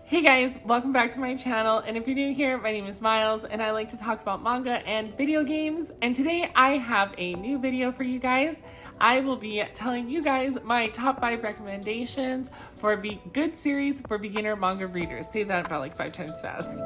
Hey guys, welcome back to my channel, and if you're new here, my name is Miles and I like to talk about manga and video games, and today I have a new video for you guys. I will be telling you guys my top 5 recommendations for a good series for beginner manga readers. Say that about like 5 times fast.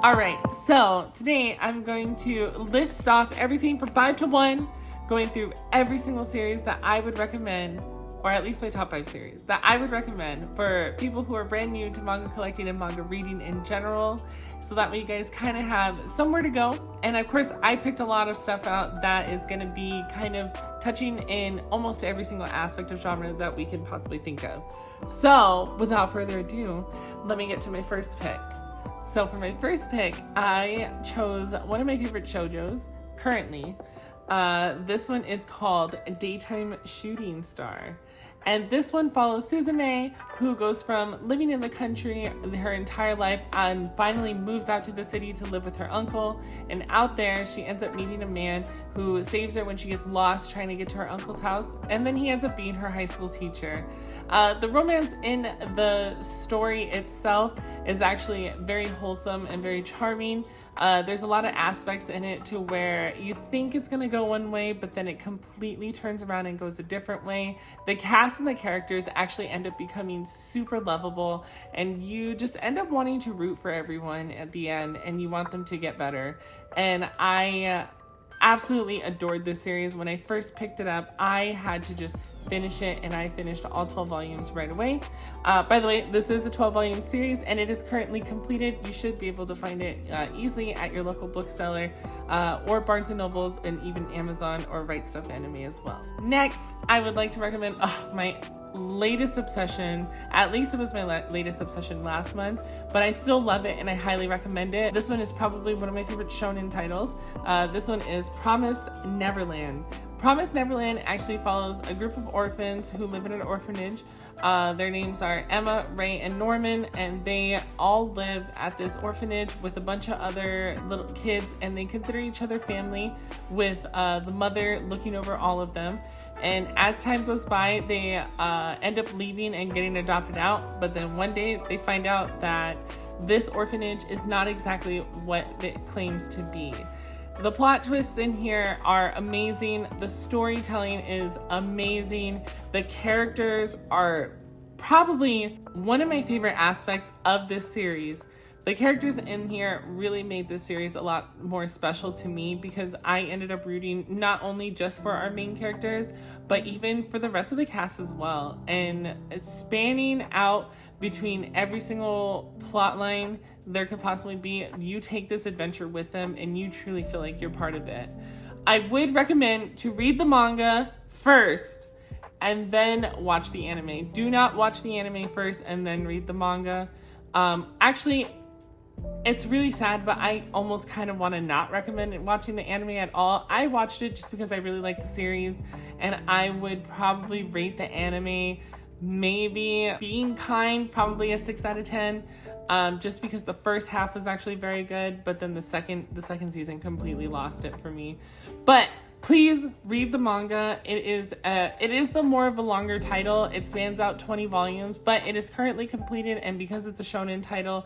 Alright, so today I'm going to list off everything from 5 to 1, going through every single series that I would recommend, or at least my top 5 series that I would recommend for people who are brand new to manga collecting and manga reading in general, so that way you guys kind of have somewhere to go. And of course, I picked a lot of stuff out that is going to be kind of touching in almost every single aspect of genre that we can possibly think of. So without further ado, let me get to my first pick. So for my first pick, I chose one of my favorite shoujos currently. This one is called Daytime Shooting Star. And this one follows Suzume, who goes from living in the country her entire life and finally moves out to the city to live with her uncle. And out there, she ends up meeting a man who saves her when she gets lost trying to get to her uncle's house. And then he ends up being her high school teacher. The romance in the story itself is actually very wholesome and very charming. There's a lot of aspects in it to where you think it's gonna go one way, but then it completely turns around and goes a different way. The cast and the characters actually end up becoming super lovable, and you just end up wanting to root for everyone at the end, and you want them to get better. And I absolutely adored this series. When I first picked it up, I had to just finish it, and I finished all 12 volumes right away. By the way, this is a 12-volume series and it is currently completed. You should be able to find it easily at your local bookseller or Barnes & Nobles, and even Amazon or Right Stuf Anime as well. Next, I would like to recommend my latest obsession. At least it was my latest obsession last month, but I still love it and I highly recommend it. This one is probably one of my favorite shonen titles. This one is Promised Neverland. Promised Neverland actually follows a group of orphans who live in an orphanage. Their names are Emma, Ray, and Norman, and they all live at this orphanage with a bunch of other little kids, and they consider each other family, with the mother looking over all of them. And as time goes by, they end up leaving and getting adopted out, but then one day they find out that this orphanage is not exactly what it claims to be. The plot twists in here are amazing. The storytelling is amazing. The characters are probably one of my favorite aspects of this series. The characters in here really made this series a lot more special to me, because I ended up rooting not only just for our main characters, but even for the rest of the cast as well. And it's spanning out between every single plot line there could possibly be. You take this adventure with them and you truly feel like you're part of it. I would recommend to read the manga first and then watch the anime. Do not watch the anime first and then read the manga. Actually, it's really sad, but I almost kind of want to not recommend watching the anime at all. I watched it just because I really like the series, and I would probably rate the anime, maybe being kind, probably a 6 out of 10. Just because the first half was actually very good, but then the second season completely lost it for me. But please read the manga. It is the more of a longer title. It spans out 20 volumes, but it is currently completed, and because it's a shonen title,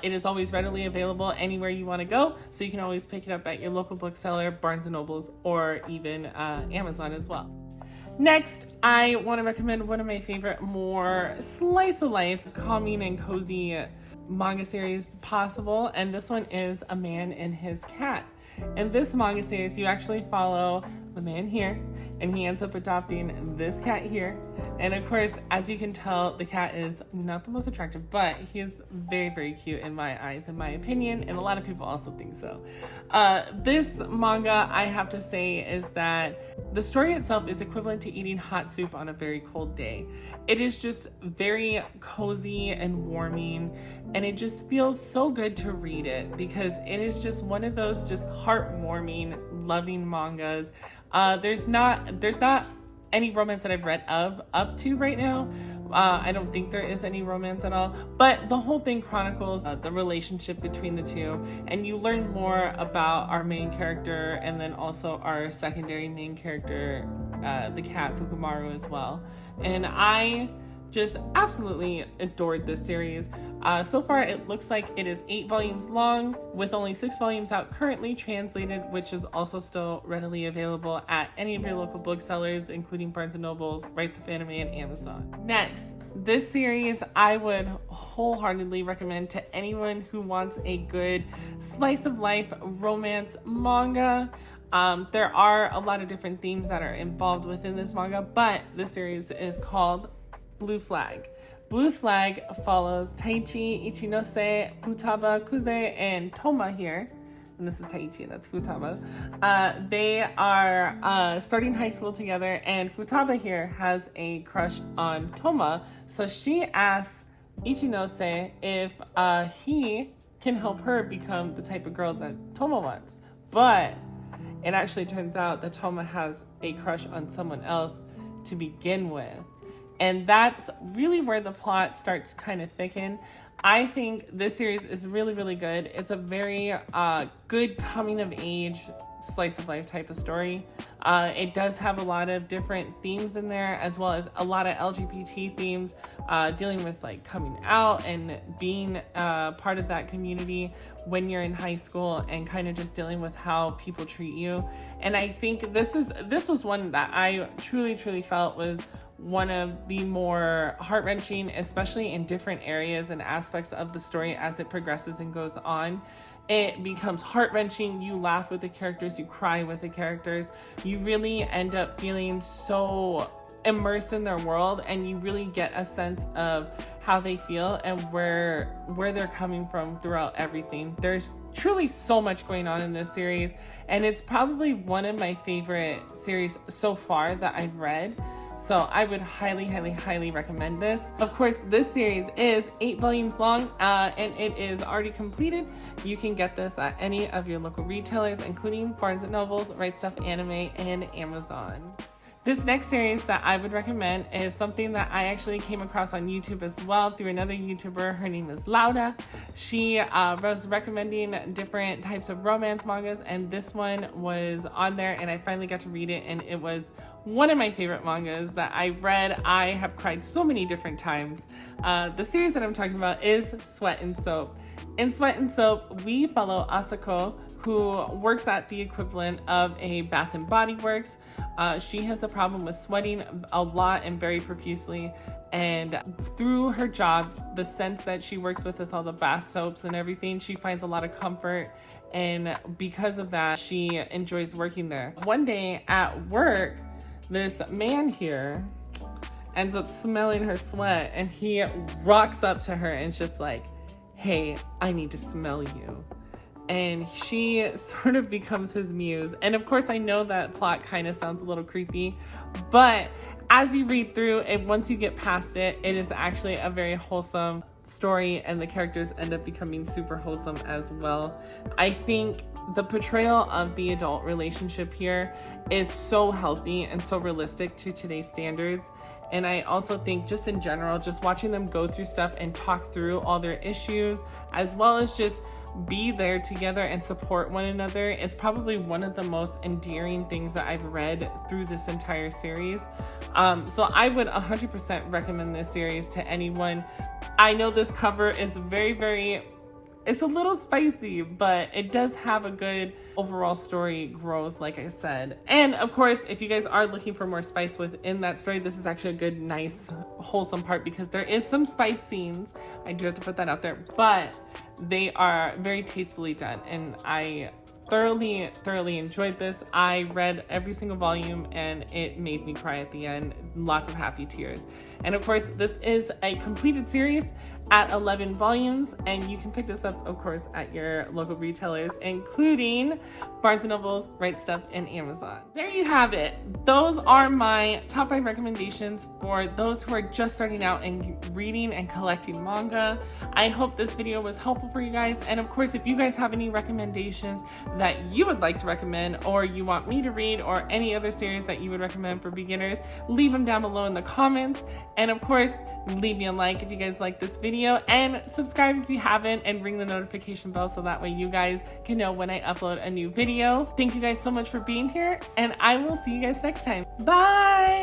it is always readily available anywhere you want to go, so you can always pick it up at your local bookseller, Barnes & Nobles, or even Amazon as well. Next, I want to recommend one of my favorite, more slice of life, calming and cozy manga series possible, and this one is A Man and His Cat. In this manga series, you actually follow the man here, and he ends up adopting this cat here. And of course, as you can tell, the cat is not the most attractive, but he is very, very cute in my eyes, in my opinion, and a lot of people also think so. This manga, I have to say, is that the story itself is equivalent to eating hot soup on a very cold day. It is just very cozy and warming, and it just feels so good to read it, because it is just one of those just heartwarming, loving mangas. There's not any romance that I've read up to right now I don't think there is any romance at all, but the whole thing chronicles the relationship between the two, and you learn more about our main character and then also our secondary main character, the cat Fukumaru as well. And I just absolutely adored this series. So far, it looks like it is 8 volumes long, with only 6 volumes out currently translated, which is also still readily available at any of your local booksellers, including Barnes & Noble's, Rights of Anime, and Amazon. Next, this series I would wholeheartedly recommend to anyone who wants a good slice of life romance manga. There are a lot of different themes that are involved within this manga, but this series is called Blue Flag. Blue Flag follows Taichi, Ichinose, Futaba, Kuze, and Toma here. And this is Taichi, that's Futaba. They are starting high school together, and Futaba here has a crush on Toma. So she asks Ichinose if he can help her become the type of girl that Toma wants. But it actually turns out that Toma has a crush on someone else to begin with. And that's really where the plot starts kind of thicken. I think this series is really, really good. It's a very good coming of age, slice of life type of story. It does have a lot of different themes in there, as well as a lot of LGBT themes, dealing with like coming out and being part of that community when you're in high school, and kind of just dealing with how people treat you. And I think this was one that I truly, truly felt was one of the more heart-wrenching, especially in different areas and aspects of the story as it progresses and goes on. It becomes heart-wrenching. You laugh with the characters, you cry with the characters. You really end up feeling so immersed in their world, and you really get a sense of how they feel and where they're coming from throughout everything. There's truly so much going on in this series, and it's probably one of my favorite series so far that I've read. So I would highly, highly, highly recommend this. Of course, this series is 8 volumes long, and it is already completed. You can get this at any of your local retailers, including Barnes & Noble's, Right Stuf Anime, and Amazon. This next series that I would recommend is something that I actually came across on YouTube as well through another YouTuber. Her name is Lauda. She was recommending different types of romance mangas, and this one was on there, and I finally got to read it, and it was one of my favorite mangas that I read. I have cried so many different times. The series that I'm talking about is Sweat and Soap. In Sweat and Soap, we follow Asako, who works at the equivalent of a Bath and Body Works. She has a problem with sweating a lot and very profusely, and through her job, the scents that she works with all the bath soaps and everything, she finds a lot of comfort, and because of that, she enjoys working there. One day at work, this man here ends up smelling her sweat, and he rocks up to her and is just like, "Hey, I need to smell you." And she sort of becomes his muse. And of course, I know that plot kind of sounds a little creepy, but as you read through it, once you get past it, it is actually a very wholesome story, and the characters end up becoming super wholesome as well. I think the portrayal of the adult relationship here is so healthy and so realistic to today's standards. And I also think just in general, just watching them go through stuff and talk through all their issues, as well as just be there together and support one another, is probably one of the most endearing things that I've read through this entire series. So I would 100% recommend this series to anyone. I know this cover is it's a little spicy, but it does have a good overall story growth, like I said. And of course, if you guys are looking for more spice within that story, this is actually a good, nice, wholesome part, because there is some spice scenes. I do have to put that out there, but they are very tastefully done, and I thoroughly enjoyed this. I read every single volume, and it made me cry at the end. Lots of happy tears. And of course, this is a completed series, at 11 volumes, and you can pick this up, of course, at your local retailers, including Barnes & Noble's, Right Stuff, and Amazon. There you have it. Those are my top 5 recommendations for those who are just starting out and reading and collecting manga. I hope this video was helpful for you guys, and of course, if you guys have any recommendations that you would like to recommend, or you want me to read, or any other series that you would recommend for beginners, leave them down below in the comments. And of course, leave me a like if you guys like this video, and subscribe if you haven't, and ring the notification bell so that way you guys can know when I upload a new video. Thank you guys so much for being here, and I will see you guys next time. Bye!